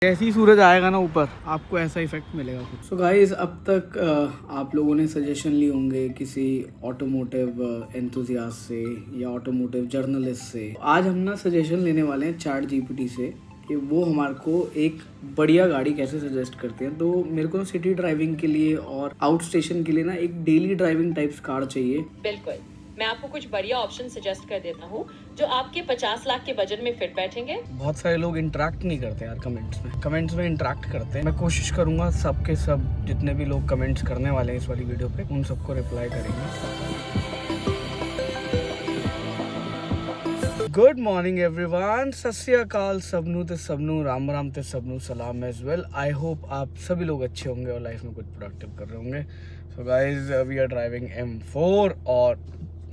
जैसे ही सूरज आएगा ना ऊपर आपको ऐसा इफेक्ट मिलेगा कुछ। सो गाइस, अब तक आप लोगों ने सजेशन लिए होंगे किसी ऑटोमोटिव एंथुजियास्ट से या ऑटोमोटिव जर्नलिस्ट से। आज हम ना सजेशन लेने वाले हैं चैट जीपीटी से कि वो हमारे को एक बढ़िया गाड़ी कैसे सजेस्ट करते हैं। तो मेरे को सिटी ड्राइविंग के लिए और आउट स्टेशन के लिए ना एक डेली ड्राइविंग टाइप्स कार चाहिए। बिल्कुल, मैं आपको कुछ बढ़िया ऑप्शन सजेस्ट कर देता हूँ जो आपके 50 लाख के बजट में फिट बैठेंगे। बहुत सारे लोग इंटरेक्ट नहीं करते यार कमेंट्स में इंटरेक्ट करते हैं। मैं कोशिश करूंगा सब के सब जितने भी लोग कमेंट्स करने वाले हैं इस वाली वीडियो पे उन सबको रिप्लाई करेंगे। गुड मॉर्निंग एवरीवन, सत श्री अकाल सबनू ते सबनू, राम राम ते सबनू सलाम एज वेल। आई होप आप सभी लोग अच्छे होंगे और लाइफ में कुछ प्रोडक्टिव कर रहे होंगे। So guys, we are driving M4 और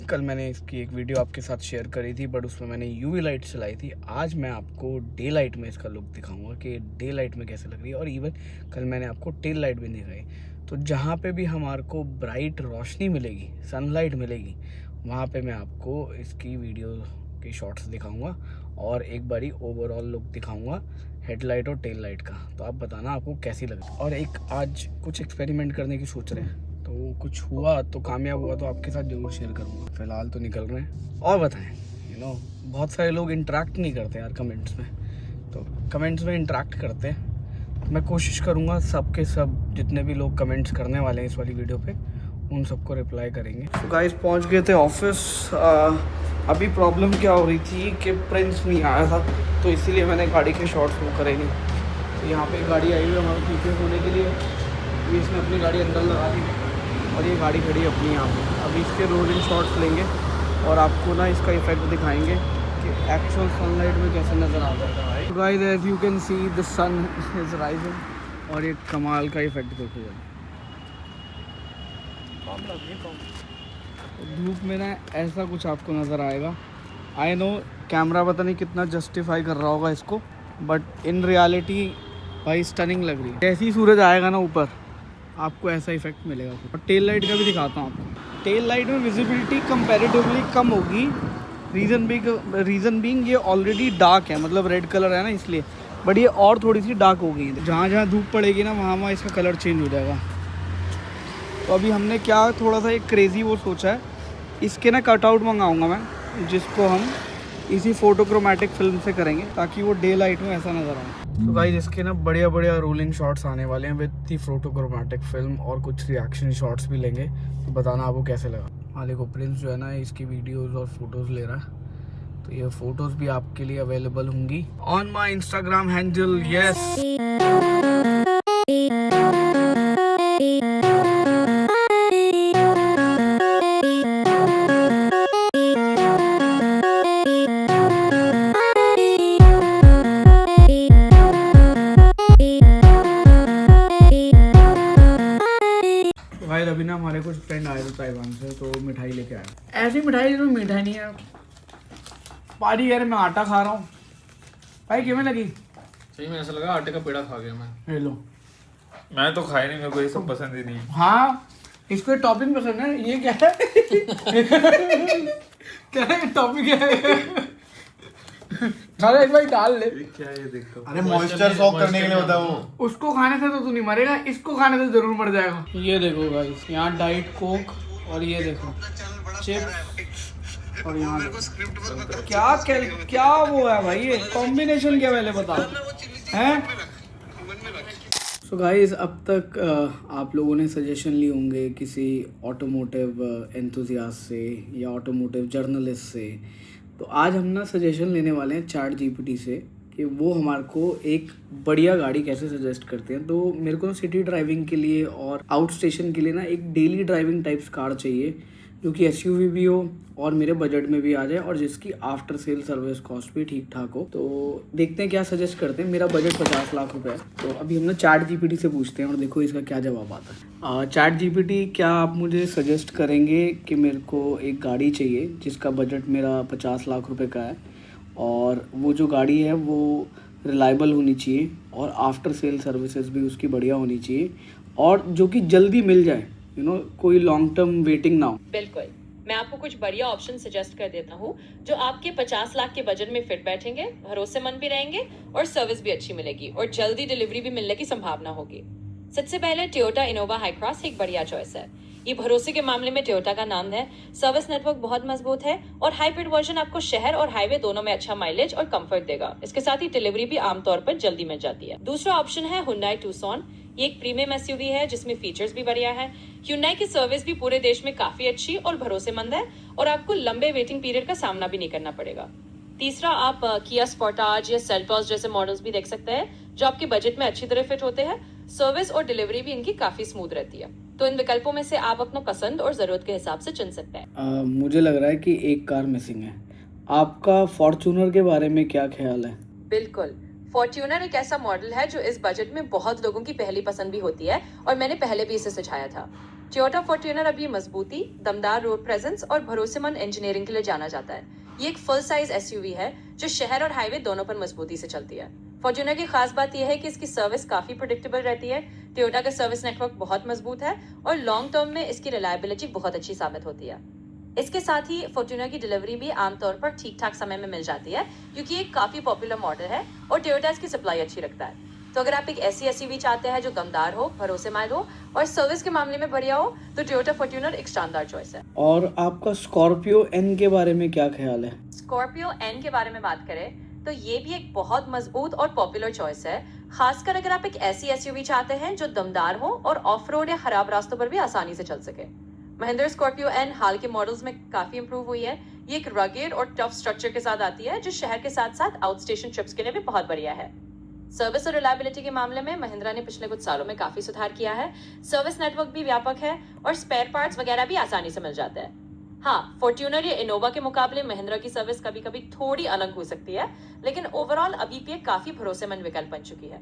कल मैंने इसकी एक वीडियो आपके साथ शेयर करी थी बट उसमें मैंने यूवी लाइट चलाई थी। आज मैं आपको डे लाइट में इसका लुक दिखाऊंगा कि डे लाइट में कैसे लग रही है। और इवन कल मैंने आपको टेल लाइट भी दिखाई। तो जहाँ पे भी हमारे को ब्राइट रोशनी मिलेगी, सनलाइट मिलेगी, वहाँ पे मैं आपको इसकी वीडियो के शॉट्स दिखाऊंगा और एक बारी ओवरऑल लुक दिखाऊंगा हेडलाइट और टेल लाइट का। तो आप बताना आपको कैसी लगी। और एक आज कुछ एक्सपेरिमेंट करने की सोच रहे हैं, तो कुछ हुआ तो कामयाब हुआ तो आपके साथ जरूर शेयर करूँगा। फिलहाल तो निकल रहे हैं। और बताएं, बहुत सारे लोग इंटरेक्ट नहीं करते यार कमेंट्स में, तो कमेंट्स में इंटरेक्ट करते हैं। मैं कोशिश करूँगा सब के सब जितने भी लोग कमेंट्स करने वाले हैं इस वाली वीडियो पे उन सबको रिप्लाई करेंगे। तो गाइस, पहुँच गए थे ऑफिस। अभी प्रॉब्लम क्या हो रही थी कि प्रिंस नहीं आया था, तो इसीलिए मैंने गाड़ी के शॉट्स वो करे नहीं। तो यहाँ पे गाड़ी आई हुई है हमारे पीछे होने के लिए। अभी इसने अपनी गाड़ी अंदर लगा दी और ये गाड़ी खड़ी है अपनी यहाँ पे। अभी इसके रोलिंग शॉट्स लेंगे और आपको ना इसका इफेक्ट दिखाएंगे कि एक्चुअल सनलाइट में कैसे नज़र आता है। Guys, as you can see the sun is rising और ये कमाल का इफेक्ट देखो। धूप में ना ऐसा कुछ आपको नज़र आएगा। आई नो कैमरा पता नहीं कितना जस्टिफाई कर रहा होगा इसको, बट इन रियलिटी भाई स्टनिंग लग रही है। जैसे ही सूरज आएगा ना ऊपर आपको ऐसा इफेक्ट मिलेगा। और टेल लाइट का भी दिखाता हूँ आपको। टेल लाइट में विजिबिलिटी कंपैरेटिवली कम होगी। रीज़न बीइंग ये ऑलरेडी डार्क है, मतलब रेड कलर है ना इसलिए, बट ये और थोड़ी सी डार्क हो गई है। जहाँ जहाँ धूप पड़ेगी ना वहाँ इसका कलर चेंज हो जाएगा। तो अभी हमने क्या थोड़ा सा एक क्रेज़ी वो सोचा है, इसके ना कटआउट मंगाऊंगा मैं, जिसको हम इसी फोटोक्रोमेटिक फिल्म से करेंगे ताकि वो डे लाइट में ऐसा नज़र आए। तो गाइस, इसके ना बढ़िया बढ़िया रोलिंग शॉट्स आने वाले हैं विद दी फोटोक्रोमेटिक फिल्म और कुछ रिएक्शन शॉट्स भी लेंगे। तो बताना आपको कैसे लगा। हाँ देखो, प्रिंस जो है ना इसकी वीडियोज़ और फोटोज़ ले रहा है। तो ये फ़ोटोज़ भी आपके लिए अवेलेबल होंगी on my Instagram handle. Yes, अभी ना हमारे कुछ फ्रेंड आए थे ताइवान से, तो मिठाई लेके आए। ऐसी मिठाई जो मिठाई नहीं है पारी यार, मैं आटा खा रहा हूँ भाई। क्यों लगी? सही में ऐसा लगा आटे का पेड़ा खा गया मैं। ले लो। मैं तो खाया नहीं, मेरे को ये सब पसंद ही नहीं। हाँ, इसको टॉपिंग पसंद है। ये क्या है? क्या है टॉपिंग है? अरे एक बार डाल ले। क्या है देखो। अरे मॉइस्चर सॉक करने के लिए होता है वो। उसको खाने से तो तू नहीं मरेगा, इसको खाने से जरूर मर जाएगा। ये देखो गाइस, यहाँ डाइट कोक और ये देखो चिप्स और यहाँ क्या वो है भाई, ये कॉम्बिनेशन क्या पहले बताओ हैं। सो गाइस, अब तक आप लोगों ने सजेशन लिए होंगे किसी ऑटोमोटिव एंथुजियास्ट से या ऑटोमोटिव जर्नलिस्ट से। तो आज हम ना सजेशन लेने वाले हैं चैट जीपीटी से कि वो हमारे को एक बढ़िया गाड़ी कैसे सजेस्ट करते हैं। तो मेरे को सिटी ड्राइविंग के लिए और आउट स्टेशन के लिए ना एक डेली ड्राइविंग टाइप्स कार चाहिए जो कि SUV भी हो और मेरे बजट में भी आ जाए और जिसकी आफ्टर सेल सर्विस कॉस्ट भी ठीक ठाक हो। तो देखते हैं क्या सजेस्ट करते हैं। मेरा बजट 50 लाख रुपए है। तो अभी हम ना चैट जीपीटी से पूछते हैं और देखो इसका क्या जवाब आता है। चैट जीपीटी, क्या आप मुझे सजेस्ट करेंगे कि मेरे को एक गाड़ी चाहिए जिसका बजट मेरा 50 लाख रुपए का है और वो जो गाड़ी है वो रिलायबल होनी चाहिए और आफ्टर सेल सर्विसेज भी उसकी बढ़िया होनी चाहिए और जो कि जल्दी मिल जाए, कोई लॉन्ग टर्म वेटिंग ना हो। बिल्कुल, मैं आपको कुछ बढ़िया ऑप्शन सजेस्ट कर देता हूँ जो आपके 50 लाख के बजट में फिट बैठेंगे, भरोसेमंद भी रहेंगे और सर्विस भी अच्छी मिलेगी और जल्दी डिलीवरी भी मिलने की संभावना होगी। सबसे पहले टोयोटा इनोवा हाई क्रॉस एक बढ़िया चॉइस है। ये भरोसे के मामले में टोयोटा का नाम है। सर्विस नेटवर्क बहुत मजबूत है और हाइब्रिड वर्जन आपको शहर और हाईवे दोनों में अच्छा माइलेज और कंफर्ट देगा। इसके साथ ही डिलीवरी भी आमतौर पर जल्दी मिल जाती है। दूसरा ऑप्शन है हुंडई टूसॉन। ये एक प्रीमियम एसयूवी है जिसमें फीचर्स भी बढ़िया है। हुंडई की सर्विस भी पूरे देश में काफी अच्छी और भरोसेमंद है और आपको लंबे वेटिंग पीरियड का सामना भी नहीं करना पड़ेगा। तीसरा, आप किया स्पोर्टाज या सेल्टॉस जैसे मॉडल्स भी देख सकते हैं जो आपके बजट में अच्छी तरह फिट होते हैं। सर्विस और डिलीवरी भी इनकी काफी स्मूथ रहती है। तो इन विकल्पों में से आप अपना पसंद और जरूरत के हिसाब से चुन सकते हैं। मुझे लग रहा है कि एक कार मिसिंग है। आपका फॉर्च्यूनर के बारे में क्या ख्याल है? बिल्कुल, फॉर्च्यूनर एक ऐसा मॉडल है जो इस बजट में बहुत लोगों की पहली पसंद भी होती है और मैंने पहले भी इसे सुझाया था। टोयोटा फॉर्च्यूनर अभी मजबूती, दमदार रोड प्रेजेंस और भरोसेमंद इंजीनियरिंग के लिए जाना जाता है। ये एक फुल साइज एसयूवी है जो शहर और हाईवे दोनों पर मजबूती से चलती है। फॉर्च्यूनर की खास बात यह है कि इसकी सर्विस काफी प्रेडिक्टेबल रहती है। टोयोटा का सर्विस नेटवर्क बहुत मजबूत है और लॉन्ग टर्म में इसकी रिलायबिलिटी बहुत अच्छी साबित होती है। इसके साथ ही फॉर्च्यूनर की डिलीवरी भी आमतौर पर ठीक ठाक समय में मिल जाती है क्योंकि ये काफी पॉपुलर मॉडल है और टोयोटा इसकी सप्लाई अच्छी रखता है। तो अगर आप एक ऐसी एसयूवी चाहते हैं जो दमदार हो, भरोसेमंद हो और सर्विस के मामले में बढ़िया हो तो टोयोटा फॉर्च्यूनर एक शानदार चॉइस है। और आपका स्कॉर्पियो एन के बारे में क्या ख्याल है? स्कॉर्पियो एन के बारे में बात करें तो ये भी एक बहुत मजबूत और पॉपुलर चॉइस है, खासकर अगर आप एक ऐसी एसयूवी चाहते हैं जो दमदार हो और ऑफ रोड या खराब रास्तों पर भी आसानी से चल सके। महिंद्रा स्कॉर्पियो एन हाल के मॉडल्स में काफी इंप्रूव हुई है। ये एक रगेड और टफ स्ट्रक्चर के साथ आती है जो शहर के साथ साथ आउट स्टेशन ट्रिप्स के लिए भी बहुत बढ़िया है। सर्विस और रिलायबिलिटी के मामले में महिंद्रा ने पिछले कुछ सालों में काफी सुधार किया है। सर्विस नेटवर्क भी व्यापक है और स्पेयर पार्ट्स वगैरह भी आसानी से मिल जाते हैं। हाँ, फॉर्च्यूनर या इनोवा के मुकाबले महिंद्रा की सर्विस कभी कभी थोड़ी अलग हो सकती है, लेकिन ओवरऑल अभी भी एक काफी भरोसेमंद विकल्प बन चुकी है।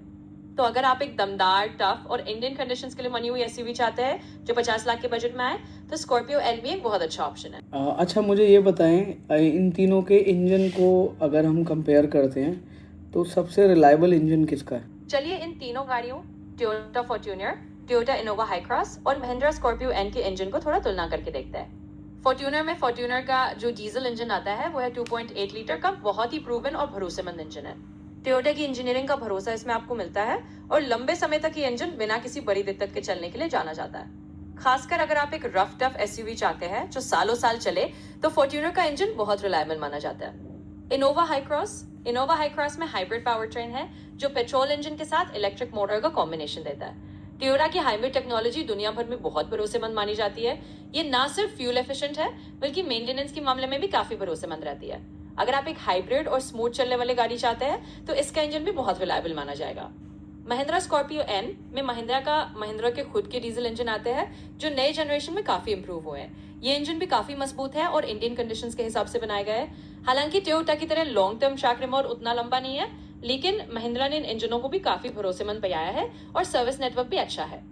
तो अगर आप एक दमदार, टफ और इंडियन कंडीशंस के लिए बनी हुई एसयूवी चाहते हैं जो 50 लाख के बजट में आए तो स्कॉर्पियो एन भी एक बहुत अच्छा ऑप्शन है। अच्छा, मुझे ये बताएं, इन तीनों के इंजन को अगर हम कंपेयर करते हैं तो सबसे रिलायबल इंजन किसका है? चलिए इन तीनों गाड़ियों Toyota Fortuner, Toyota Innova high cross और महिंद्रा स्कॉर्पियो एन के इंजन को थोड़ा तुलना करके देखते हैं। फॉर्च्यूनर में फॉर्च्यूनर का जो डीजल इंजन आता है वो है 2.8 लीटर का बहुत ही प्रूवन और भरोसेमंद इंजन है। टोयोटा की इंजीनियरिंग का भरोसा इसमें आपको मिलता है और लंबे समय तक ये इंजन बिना किसी बड़ी दिक्कत के चलने के लिए जाना जाता है। खासकर अगर आप एक रफ टफ एसयूवी चाहते हैं जो सालों साल चले तो फॉर्च्यूनर का इंजन बहुत रिलायबल माना जाता है। इनोवा हाई क्रॉस में हाइब्रिड पावर ट्रेन है जो पेट्रोल इंजन के साथ इलेक्ट्रिक मोटर का कॉम्बिनेशन देता है। टोयोटा की हाइब्रिड टेक्नोलॉजी दुनिया भर में बहुत भरोसेमंद मानी जाती है। ये ना सिर्फ फ्यूल एफिशिएंट है बल्कि मेंटेनेंस के मामले में भी काफी भरोसेमंद रहती है। अगर आप एक हाइब्रिड और स्मूथ चलने वाली गाड़ी चाहते हैं तो इसका इंजन भी बहुत रिलायबल माना जाएगा। महिंद्रा स्कॉर्पियो एन में महिंद्रा के खुद के डीजल इंजन आते हैं जो नए जनरेशन में काफी इंप्रूव हुए हैं। ये इंजन भी काफी मजबूत है और इंडियन कंडीशंस के हिसाब से बनाए गए हैं। हालांकि टोयोटा की तरह लॉन्ग टर्म ट्रैक रिकॉर्ड उतना लंबा नहीं है, लेकिन महिंद्रा ने इन इंजनों को भी काफी भरोसेमंद बनाया है और सर्विस नेटवर्क भी अच्छा है।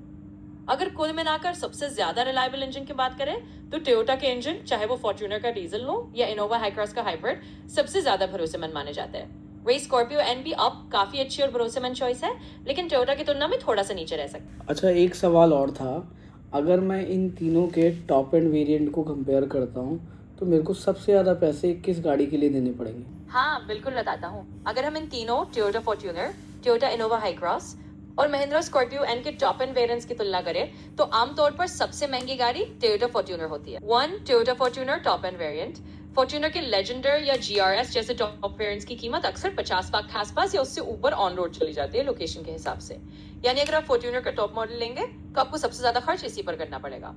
अगर कुल मिलाकर सबसे ज्यादा रिलायबल इंजन की बात करें तो टोयोटा के इंजन, चाहे वो फॉर्च्यूनर का डीजल हो या इनोवा हाई क्रॉस का हाइब्रिड, सबसे ज्यादा भरोसेमंद माने जाते हैं। वही स्कॉर्पियो एन भी अब काफी अच्छी और भरोसेमंद चॉइस है, लेकिन टोयोटा की तुलना में थोड़ा सा नीचे रह सकता है। अच्छा, एक सवाल और था, अगर मैं इन तीनों के टॉप एंड वेरिएंट को कंपेयर करता हूँ तो मेरे को सबसे ज़्यादा पैसे किस गाड़ी के लिए देने पड़ेंगे? हाँ, बिल्कुल बताता हूँ। अगर हम इन तीनों Toyota Fortuner, Toyota Innova high cross और महिंद्रा स्कॉर्पियो एन के टॉप एंड वेरिएंट्स की तुलना करें तो आमतौर पर सबसे महंगी गाड़ी टोयोटा फॉर्च्यूनर होती है। Toyota Fortuner top end variant. Fortuner के लेजेंडर या GRS जैसे टॉप वेरिएंट्स की कीमत अक्सर 50 लाख के आसपास या उससे ऊपर ऑन रोड चली जाती है लोकेशन के हिसाब से। यानी अगर आप फॉर्च्यूनर का टॉप मॉडल लेंगे तो आपको सबसे ज्यादा खर्च इसी पर करना पड़ेगा।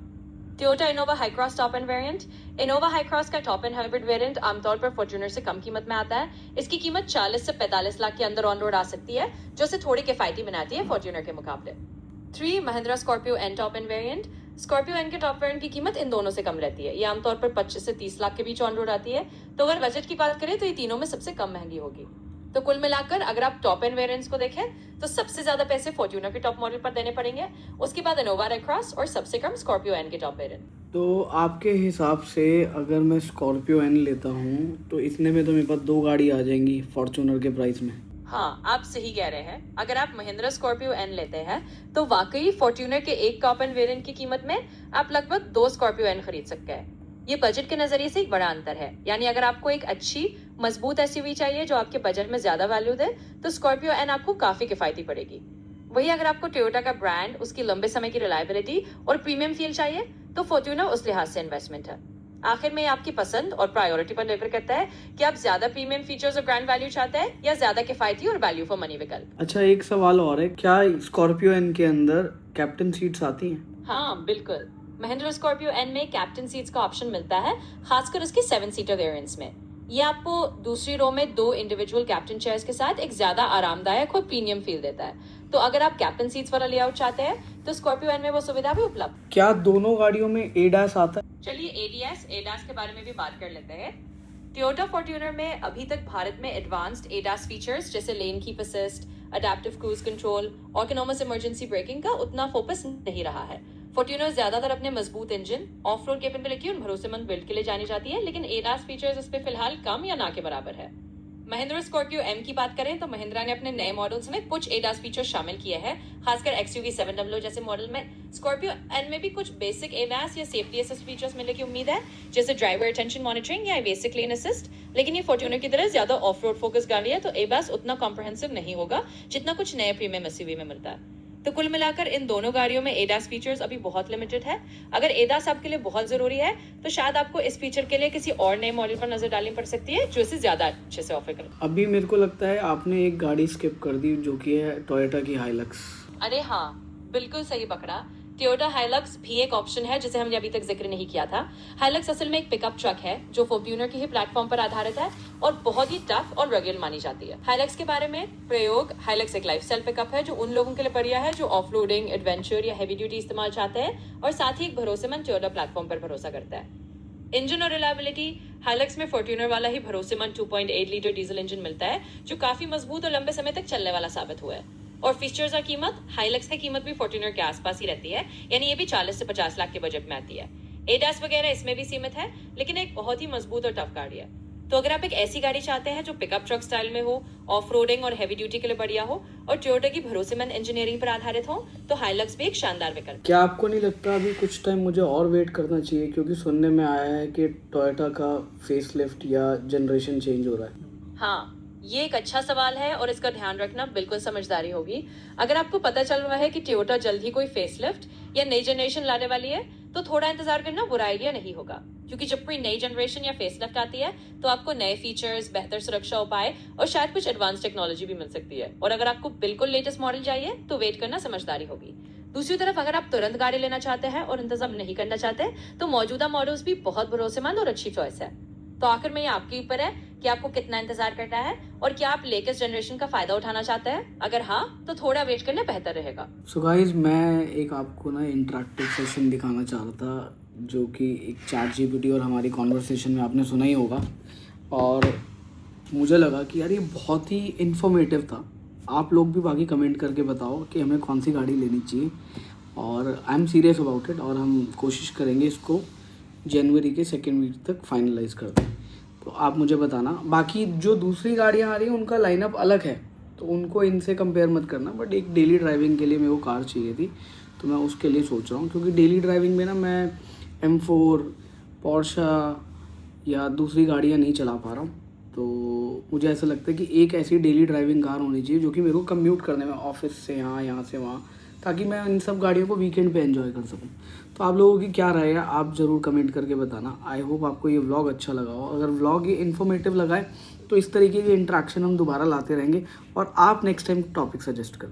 Toyota Innova high cross top end variant. Innova high cross का टॉप एंड हाइब्रिड वेरिएंट आमतौर पर फॉर्च्यूनर से कम कीमत में आता है। इसकी कीमत 40 से 45 लाख के अंदर ऑन रोड आ सकती है, जो इसे थोड़ी किफायती बनाती है फॉर्च्यूनर के मुकाबले। 3 Mahindra Scorpio N top end variant. Scorpio N के टॉप वेरिएंट की कीमत इन दोनों से कम रहती है। ये आमतौर पर 25 से 30 लाख के बीच ऑन रोड आती है। तो अगर बजट की बात करें तो ये तीनों में सबसे कम महंगी होगी। तो कुल मिलाकर अगर आप टॉप एंड वेरिएंट्स को देखें तो सबसे ज्यादा पैसे फॉर्च्यूनर के टॉप मॉडल पर देने पड़ेंगे, उसके बाद इनोवा हाई क्रॉस और सबसे कम स्कॉर्पियो एन के टॉप वेरिएंट। तो आपके हिसाब से अगर मैं स्कॉर्पियो एन लेता हूँ तो इतने में तो मेरे पास 2 गाड़ी आ जाएंगी फॉर्च्यूनर के प्राइस में। हाँ, आप सही कह रहे हैं। अगर आप महिंद्रा स्कॉर्पियो एन लेते हैं तो वाकई फॉर्च्यूनर के एक टॉप एंड वेरिएंट की कीमत में आप लगभग 2 स्कॉर्पियो एन खरीद सकते हैं। ये बजट के नजरिए से एक बड़ा अंतर है। यानी अगर आपको एक अच्छी मजबूत एसयूवी चाहिए जो आपके बजट में ज्यादा वैल्यू दे, तो स्कॉर्पियो एन आपको काफी किफायती पड़ेगी। वही अगर आपको टोयोटा का ब्रांड, उसकी लंबे समय की रिलायबिलिटी और प्रीमियम फील चाहिए, तो फॉर्च्यूनर उस लिहाज से इन्वेस्टमेंट है। आखिर में आपकी पसंद और प्रायोरिटी पर निर्भर करता है कि आप ज्यादा प्रीमियम फीचर्स और ब्रांड वैल्यू चाहते हैं या ज्यादा किफायती और वैल्यू फॉर मनी विकल्प। अच्छा, एक सवाल और है, क्या स्कॉर्पियो एन के अंदर कैप्टन सीट्स आती हैं? हाँ बिल्कुल, महिंद्रा स्कॉर्पियो एन में कैप्टन सीट्स का ऑप्शन मिलता है, खासकर उसके 7 सीटर वेरिएंट्स में। ये आपको दूसरी रो में 2 इंडिविजुअल कैप्टन चेयर्स के साथ एक ज्यादा आरामदायक और प्रीमियम फील देता है। तो अगर आप कैप्टन सीट्स वाला लेआउट चाहते हैं तो स्कॉर्पियो एन में वो सुविधा भी उपलब्ध। क्या दोनों गाड़ियों में एडास आता है? चलिए एडास के बारे में भी बात कर लेते हैं। टोयोटा फॉर्च्यूनर में अभी तक भारत में एडवांस्ड एडास फीचर्स जैसे lane keep assist, adaptive cruise control, autonomous emergency breaking का उतना फोकस नहीं रहा है। फॉर्च्यूनर ज्यादातर अपने मजबूत इंजन, ऑफ रोड कैपेबिलिटी और भरोसेमंद बिल्ड के लिए जानी जाती है, लेकिन एडास फीचर्स इस पे फिलहाल कम या ना के बराबर है। महिंद्रा स्कॉर्पियो एम की बात करें तो महिंद्रा ने अपने नए मॉडल्स में कुछ एडास फीचर शामिल किए हैं, खासकर XUV 700 जैसे मॉडल में। स्कॉर्पियो एन में भी कुछ बेसिक एडास या सेफ्टी असिस्ट फीचर्स मिलने की उम्मीद है, जैसे ड्राइवर अटेंशन मॉनिटरिंग या बेसिक लेन असिस्ट। लेकिन ये फॉर्च्यूनर की तरह ज्यादा ऑफ रोड फोकस गाड़ी है, तो एडास उतना कॉम्प्रहेंसिव नहीं होगा जितना कुछ नए प्रीमियम SUV में मिलता है। तो कुल मिलाकर इन दोनों गाड़ियों में एडास फीचर्स अभी बहुत लिमिटेड है। अगर एडास आपके लिए बहुत जरूरी है तो शायद आपको इस फीचर के लिए किसी और नए मॉडल पर नजर डालनी पड़ सकती है जो इसे ज्यादा अच्छे से ऑफर करे। अभी मेरे को लगता है आपने एक गाड़ी स्किप कर दी, जो कि है टोयोटा की हाइलक्स। अरे हाँ, बिल्कुल सही पकड़ा। टोयोटा हाइलक्स भी एक ऑप्शन है जिसे हमने अभी तक जिक्र नहीं किया था। हाइलक्स असल में एक पिकअप ट्रक है जो फॉर्च्यूनर के ही प्लेटफॉर्म पर आधारित है और बहुत ही टफ और रगेड मानी जाती है। हाइलक्स के बारे में प्रयोग, हाइलक्स एक लाइफस्टाइल पिकअप है जो उन लोगों के लिए बढ़िया है जो ऑफ रोडिंग, एडवेंचर या हैवी ड्यूटी इस्तेमाल चाहते हैं और साथ ही एक भरोसेमंद टोयोटा प्लेटफॉर्म पर भरोसा करता है। इंजन और रिलायबिलिटी, हाइलक्स में फॉर्च्यूनर वाला ही भरोसेमंद 2.8 लीटर डीजल इंजन मिलता है जो काफी मजबूत और लंबे समय तक चलने वाला साबित हुआ है। और फीचर्स और कीमत, हाइलक्स की कीमत भी फॉर्च्यूनर के आसपास ही रहती है, यानी ये भी 40 से 50 लाख के बजट में आती है। एडास वगैरह इसमें भी सीमित है, लेकिन एक बहुत ही मजबूत और टफ गाड़ी है। तो अगर आप एक ऐसी गाड़ी चाहते हैं जो पिकअप ट्रक स्टाइल में हो, ऑफ रोडिंग और हैवी ड्यूटी के लिए बढ़िया हो और टोयोटा की भरोसेमंद इंजीनियरिंग पर आधारित हो, तो हाइलक्स भी एक शानदार विकल्प। क्या आपको नहीं लगता अभी कुछ टाइम मुझे और वेट करना चाहिए, क्योंकि सुनने में आया है कि टोयोटा का फेसलिफ्ट या जनरेशन चेंज हो रहा है? हाँ, ये एक अच्छा सवाल है और इसका ध्यान रखना बिल्कुल समझदारी होगी। अगर आपको पता चल रहा है कि टोयोटा जल्द ही कोई फेसलिफ्ट या नई जनरेशन लाने वाली है, तो थोड़ा इंतजार करना बुरा आइडिया नहीं होगा, क्योंकि जब कोई नई जनरेशन या फेसलिफ्ट आती है तो आपको नए फीचर्स, बेहतर सुरक्षा उपाय और शायद कुछ एडवांस टेक्नोलॉजी भी मिल सकती है। और अगर आपको बिल्कुल लेटेस्ट मॉडल चाहिए तो वेट करना समझदारी होगी। दूसरी तरफ अगर आप तुरंत गाड़ी लेना चाहते हैं और इंतजाम नहीं करना चाहते, तो मौजूदा मॉडल्स भी बहुत भरोसेमंद और अच्छी चॉइस है। तो आखिर में ये आपके ऊपर है कि आपको कितना इंतजार करना है और क्या आप लेटेस्ट जनरेशन का फायदा उठाना चाहते हैं। अगर हाँ, तो थोड़ा वेट करना बेहतर रहेगा। सो गाइस, मैं एक आपको ना इंटरेक्टिव सेशन दिखाना चाह रहा था, जो कि एक ChatGPT और हमारी कॉन्वर्सेशन में आपने सुना ही होगा, और मुझे लगा कि यार ये बहुत ही इन्फॉर्मेटिव था। आप लोग भी बाकी कमेंट करके बताओ कि हमें कौन सी गाड़ी लेनी चाहिए, और I am serious about it, और हम कोशिश करेंगे इसको जनवरी के 2nd वीक तक फाइनलाइज कर दें। तो आप मुझे बताना। बाकी जो दूसरी गाड़ियाँ आ रही हैं उनका लाइनअप अलग है, तो उनको इनसे कंपेयर मत करना, बट एक डेली ड्राइविंग के लिए मेरे को कार चाहिए थी, तो मैं उसके लिए सोच रहा हूँ, क्योंकि डेली ड्राइविंग में ना मैं M4, पोर्शा या दूसरी गाड़ियाँ नहीं चला पा रहा हूँ। तो मुझे ऐसा लगता है कि एक ऐसी डेली ड्राइविंग कार होनी चाहिए जो कि मेरे को कम्यूट करने में, ऑफिस से यहाँ से वहाँ, ताकि मैं इन सब गाड़ियों को वीकेंड पे एंजॉय कर सकूँ। तो आप लोगों की क्या राय है, आप ज़रूर कमेंट करके बताना। आई होप आपको ये व्लॉग अच्छा लगा हो। अगर व्लॉग ये इन्फॉर्मेटिव लगा है तो इस तरीके की इंटरेक्शन हम दोबारा लाते रहेंगे, और आप नेक्स्ट टाइम टॉपिक सजेस्ट करें।